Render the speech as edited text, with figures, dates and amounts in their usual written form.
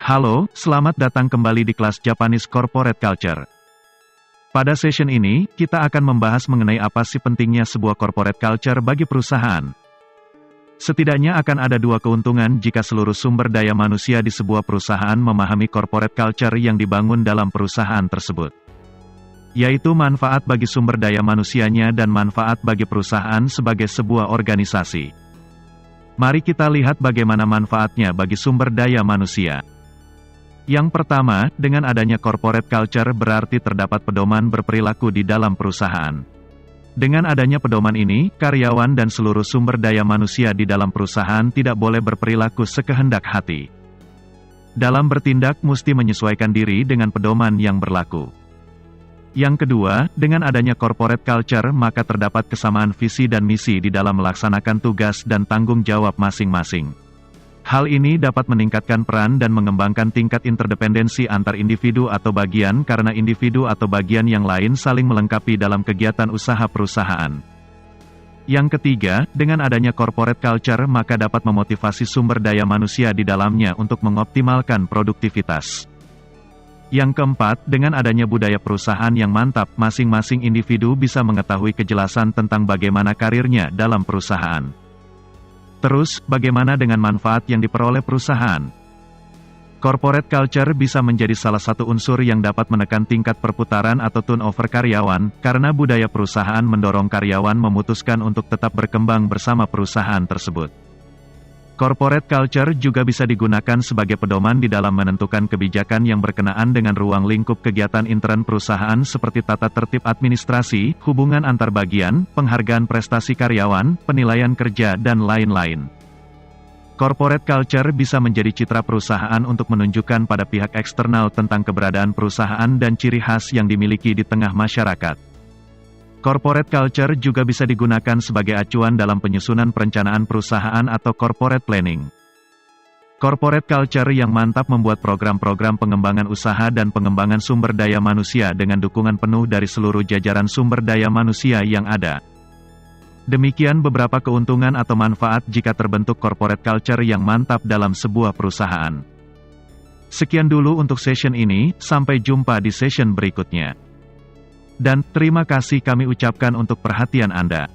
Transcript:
Halo, selamat datang kembali di kelas Japanese Corporate Culture. Pada session ini, kita akan membahas mengenai apa sih pentingnya sebuah corporate culture bagi perusahaan. Setidaknya akan ada dua keuntungan jika seluruh sumber daya manusia di sebuah perusahaan memahami corporate culture yang dibangun dalam perusahaan tersebut. Yaitu manfaat bagi sumber daya manusianya dan manfaat bagi perusahaan sebagai sebuah organisasi. Mari kita lihat bagaimana manfaatnya bagi sumber daya manusia. Yang pertama, dengan adanya corporate culture berarti terdapat pedoman berperilaku di dalam perusahaan. Dengan adanya pedoman ini, karyawan dan seluruh sumber daya manusia di dalam perusahaan tidak boleh berperilaku sekehendak hati. Dalam bertindak mesti menyesuaikan diri dengan pedoman yang berlaku. Yang kedua, dengan adanya corporate culture maka terdapat kesamaan visi dan misi di dalam melaksanakan tugas dan tanggung jawab masing-masing. Hal ini dapat meningkatkan peran dan mengembangkan tingkat interdependensi antar individu atau bagian karena individu atau bagian yang lain saling melengkapi dalam kegiatan usaha perusahaan. Yang ketiga, dengan adanya corporate culture maka dapat memotivasi sumber daya manusia di dalamnya untuk mengoptimalkan produktivitas. Yang keempat, dengan adanya budaya perusahaan yang mantap, masing-masing individu bisa mengetahui kejelasan tentang bagaimana karirnya dalam perusahaan. Terus, bagaimana dengan manfaat yang diperoleh perusahaan? Corporate culture bisa menjadi salah satu unsur yang dapat menekan tingkat perputaran atau turnover karyawan, karena budaya perusahaan mendorong karyawan memutuskan untuk tetap berkembang bersama perusahaan tersebut. Corporate culture juga bisa digunakan sebagai pedoman di dalam menentukan kebijakan yang berkenaan dengan ruang lingkup kegiatan intern perusahaan seperti tata tertib administrasi, hubungan antar bagian, penghargaan prestasi karyawan, penilaian kerja dan lain-lain. Corporate culture bisa menjadi citra perusahaan untuk menunjukkan pada pihak eksternal tentang keberadaan perusahaan dan ciri khas yang dimiliki di tengah masyarakat. Corporate culture juga bisa digunakan sebagai acuan dalam penyusunan perencanaan perusahaan atau corporate planning. Corporate culture yang mantap membuat program-program pengembangan usaha dan pengembangan sumber daya manusia dengan dukungan penuh dari seluruh jajaran sumber daya manusia yang ada. Demikian beberapa keuntungan atau manfaat jika terbentuk corporate culture yang mantap dalam sebuah perusahaan. Sekian dulu untuk session ini, sampai jumpa di session berikutnya. Dan terima kasih kami ucapkan untuk perhatian Anda.